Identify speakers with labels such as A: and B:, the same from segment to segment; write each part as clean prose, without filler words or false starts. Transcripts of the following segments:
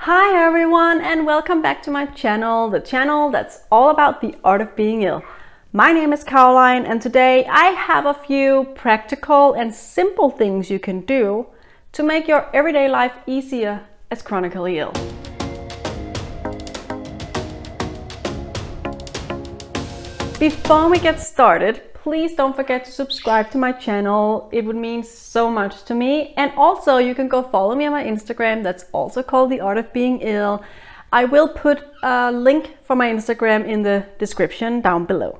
A: Hi everyone, and welcome back to my channel, the channel that's all about the art of being ill. My name is Caroline, and today I have a few practical and simple things you can do to make your everyday life easier as chronically ill. Before we get started, please don't forget to subscribe to my channel. It would mean so much to me. And also you can go follow me on my Instagram. That's also called The Art of Being Ill. I will put a link for my Instagram in the description down below.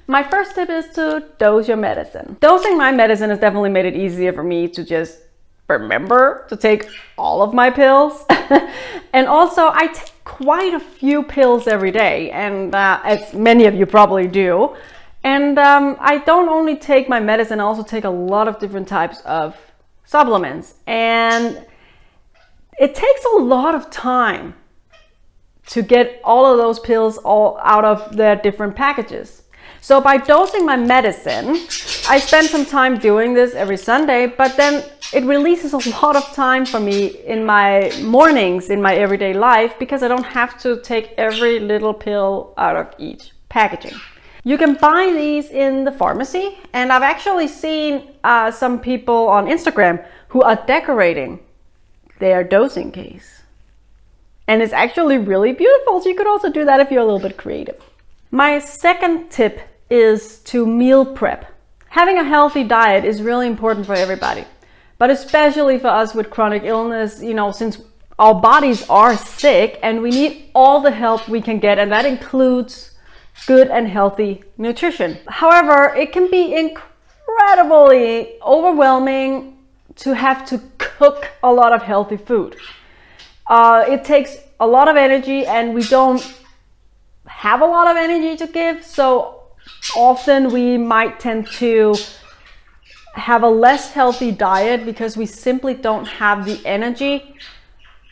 A: My first tip is to dose your medicine. Dosing my medicine has definitely made it easier for me to just remember to take all of my pills. And also I take quite a few pills every day, and as many of you probably do. And I don't only take my medicine, I also take a lot of different types of supplements. And it takes a lot of time to get all of those pills all out of their different packages. So by dosing my medicine, I spend some time doing this every Sunday, but then it releases a lot of time for me in my mornings, in my everyday life, because I don't have to take every little pill out of each packaging. You can buy these in the pharmacy, and I've actually seen some people on Instagram who are decorating their dosing case. And it's actually really beautiful, so you could also do that if you're a little bit creative. My second tip is to meal prep. Having a healthy diet is really important for everybody, but especially for us with chronic illness, since our bodies are sick and we need all the help we can get, and that includes good and healthy nutrition. However, it can be incredibly overwhelming to have to cook a lot of healthy food. It takes a lot of energy, and we don't have a lot of energy to give, so often we might tend to have a less healthy diet because we simply don't have the energy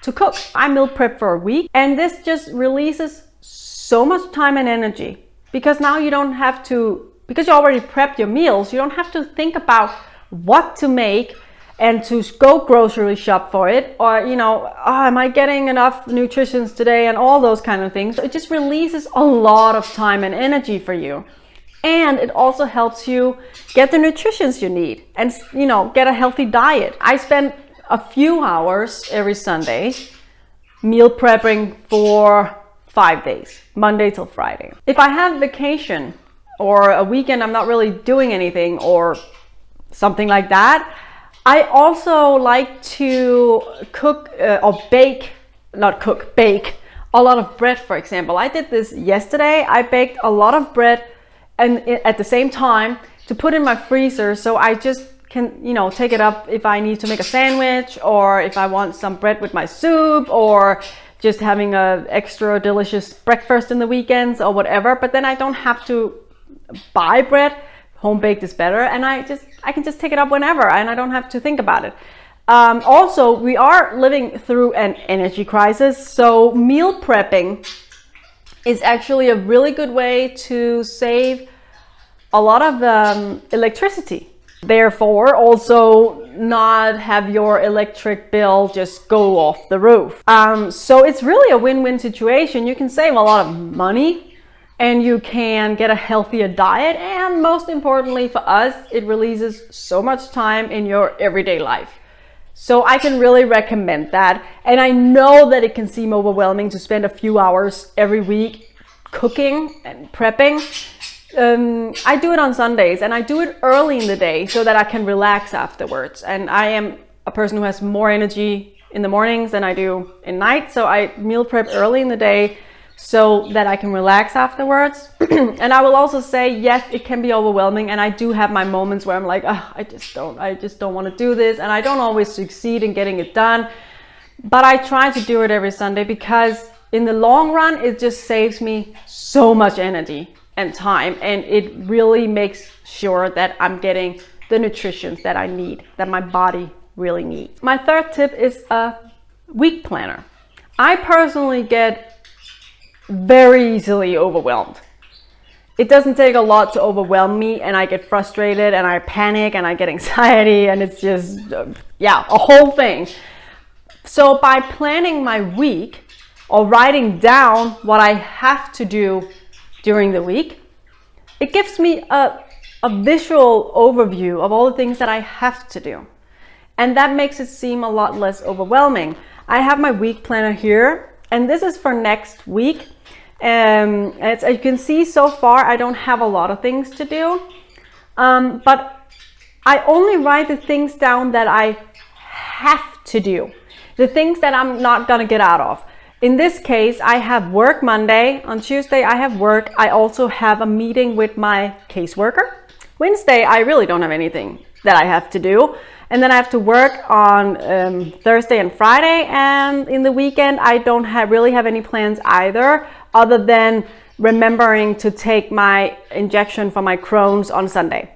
A: to cook. I meal prep for a week, and this just releases so much time and energy, because now you don't have to, because you already prepped your meals, you don't have to think about what to make and to go grocery shop for it, or am I getting enough nutrition today, and all those kind of things. It just releases a lot of time and energy for you, and it also helps you get the nutrition you need and get a healthy diet. I spend a few hours every Sunday meal prepping for 5 days, Monday till Friday. If I have vacation or a weekend I'm not really doing anything or something like that, I also like to bake a lot of bread, for example. I did this yesterday. I baked a lot of bread, and at the same time to put in my freezer, so I just can take it up if I need to make a sandwich, or if I want some bread with my soup, or just having a extra delicious breakfast in the weekends or whatever. But then I don't have to buy bread. Home baked is better, and I can just take it up whenever, and I don't have to think about it. Also, we are living through an energy crisis, so meal prepping is actually a really good way to save a lot of electricity. Therefore, also not have your electric bill just go off the roof. So it's really a win-win situation. You can save a lot of money, and you can get a healthier diet, and most importantly for us, it releases so much time in your everyday life. So I can really recommend that. And I know that it can seem overwhelming to spend a few hours every week cooking and prepping. I do it on Sundays, and I do it early in the day so that I can relax afterwards. And I am a person who has more energy in the mornings than I do in night, so I meal prep early in the day so that I can relax afterwards. And I will also say, yes, it can be overwhelming, and I do have my moments where I'm like, I just don't want to do this, and I don't always succeed in getting it done. But I try to do it every Sunday, because in the long run, it just saves me so much energy and time, and it really makes sure that I'm getting the nutrition that I need, that my body really needs. My third tip is a week planner. I personally get very easily overwhelmed. It doesn't take a lot to overwhelm me, and I get frustrated, and I panic, and I get anxiety, and it's just a whole thing. So by planning my week or writing down what I have to do during the week, it gives me a visual overview of all the things that I have to do. And that makes it seem a lot less overwhelming. I have my week planner here, and this is for next week. As you can see, so far I don't have a lot of things to do, but I only write the things down that I have to do, the things that I'm not gonna get out of. In this case, I have work Monday. On Tuesday, I have work. I also have a meeting with my caseworker. Wednesday, I really don't have anything that I have to do. And then I have to work on Thursday and Friday. And in the weekend, I don't really have any plans either, other than remembering to take my injection for my Crohn's on Sunday.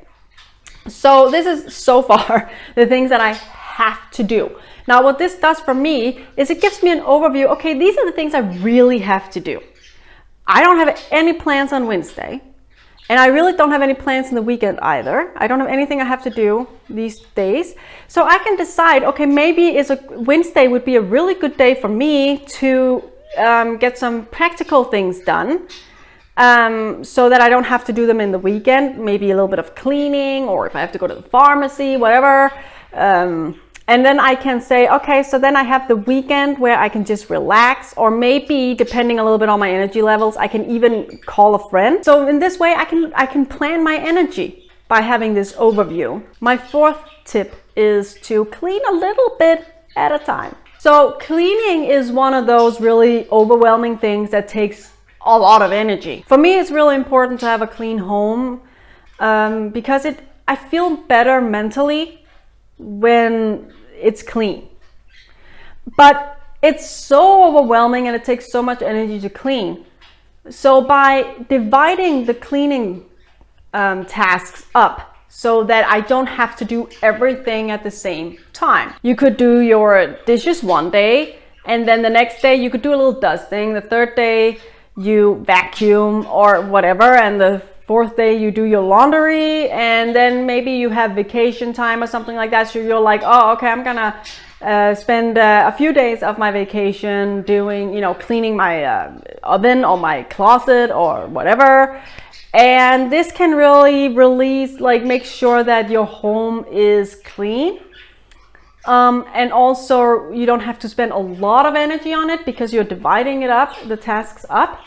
A: So this is so far the things that I have to do. Now, what this does for me is it gives me an overview. Okay, these are the things I really have to do. I don't have any plans on Wednesday, and I really don't have any plans in the weekend either. I don't have anything I have to do these days. So I can decide, okay, maybe Wednesday would be a really good day for me to get some practical things done, so that I don't have to do them in the weekend. Maybe a little bit of cleaning, or if I have to go to the pharmacy, whatever. And then I can say, okay, so then I have the weekend where I can just relax, or maybe depending a little bit on my energy levels, I can even call a friend. So in this way, I can plan my energy by having this overview. My fourth tip is to clean a little bit at a time. So cleaning is one of those really overwhelming things that takes a lot of energy. For me, it's really important to have a clean home, because I feel better mentally when it's clean. But it's so overwhelming and it takes so much energy to clean. So by dividing the cleaning tasks up so that I don't have to do everything at the same time. You could do your dishes one day, and then the next day you could do a little dusting. The third day you vacuum or whatever, and the fourth day you do your laundry, and then maybe you have vacation time or something like that. So you're like, oh, okay, I'm gonna spend a few days of my vacation doing, cleaning my oven or my closet or whatever. And this can really make sure that your home is clean. And also you don't have to spend a lot of energy on it because you're dividing the tasks up.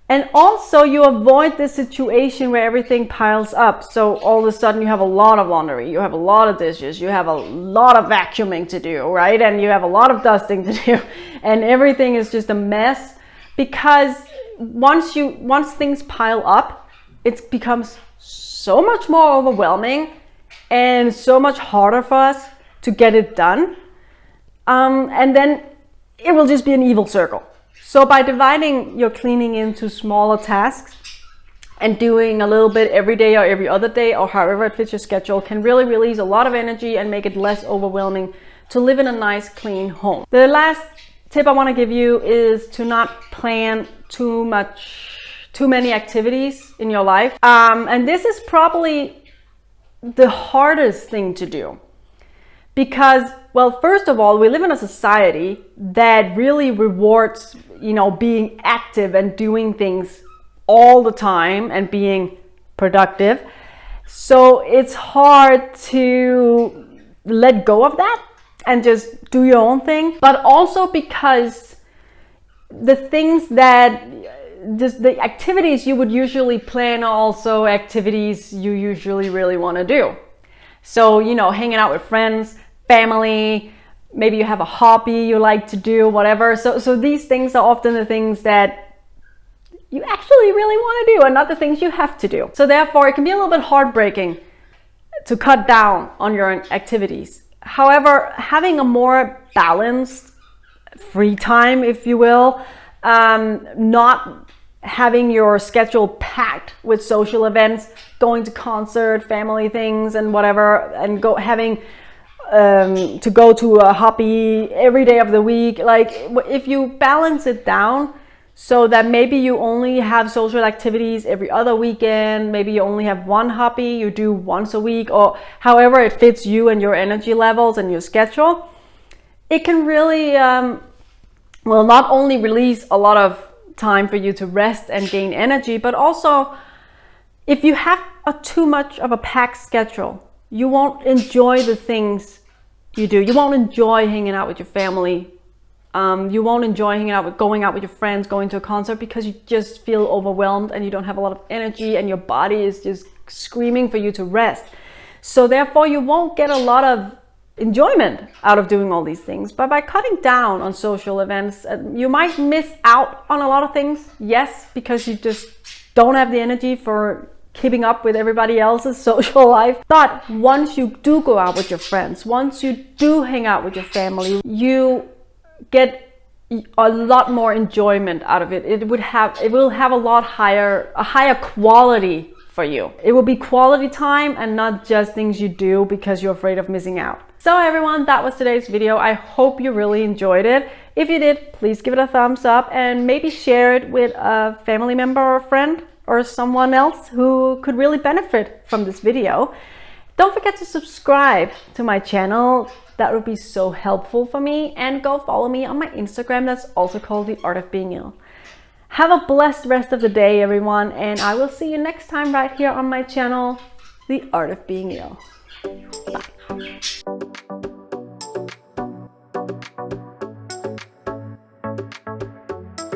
A: And also you avoid this situation where everything piles up. So all of a sudden you have a lot of laundry, you have a lot of dishes, you have a lot of vacuuming to do, right? And you have a lot of dusting to do, and everything is just a mess. Because once things pile up, it becomes so much more overwhelming and so much harder for us to get it done. And then it will just be an evil circle. So by dividing your cleaning into smaller tasks and doing a little bit every day or every other day, or however it fits your schedule, can really release a lot of energy and make it less overwhelming to live in a nice, clean home. The last tip I want to give you is to not plan too many activities in your life. And this is probably the hardest thing to do. Because, well, first of all, we live in a society that really rewards, being active and doing things all the time and being productive. So it's hard to let go of that and just do your own thing. But also because the activities you would usually plan are also activities you usually really want to do. So, hanging out with friends, family, maybe you have a hobby you like to do, whatever. So these things are often the things that you actually really want to do and not the things you have to do. So therefore, it can be a little bit heartbreaking to cut down on your activities. However, having a more balanced free time, if you will, not having your schedule packed with social events, going to concert, family things and whatever, and having to go to a hobby every day of the week. Like, if you balance it down so that maybe you only have social activities every other weekend, maybe you only have one hobby you do once a week, or however it fits you and your energy levels and your schedule, it can really, well, not only release a lot of time for you to rest and gain energy, but also if you have too much of a packed schedule, you won't enjoy the things you do. You won't enjoy hanging out with your family. You won't enjoy hanging out with, going out with your friends, going to a concert, because you just feel overwhelmed and you don't have a lot of energy and your body is just screaming for you to rest. So therefore you won't get a lot of enjoyment out of doing all these things. But by cutting down on social events, you might miss out on a lot of things. Yes, because you just don't have the energy for keeping up with everybody else's social life. But once you do go out with your friends, once you do hang out with your family, you get a lot more enjoyment out of it. It will have a higher quality for you. It will be quality time and not just things you do because you're afraid of missing out. So everyone, that was today's video. I hope you really enjoyed it. If you did, please give it a thumbs up and maybe share it with a family member or a friend or someone else who could really benefit from this video. Don't forget to subscribe to my channel. That would be so helpful for me. And go follow me on my Instagram, that's also called The Art of Being Ill. Have a blessed rest of the day, everyone, and I will see you next time right here on my channel, The Art of Being Ill. Bye.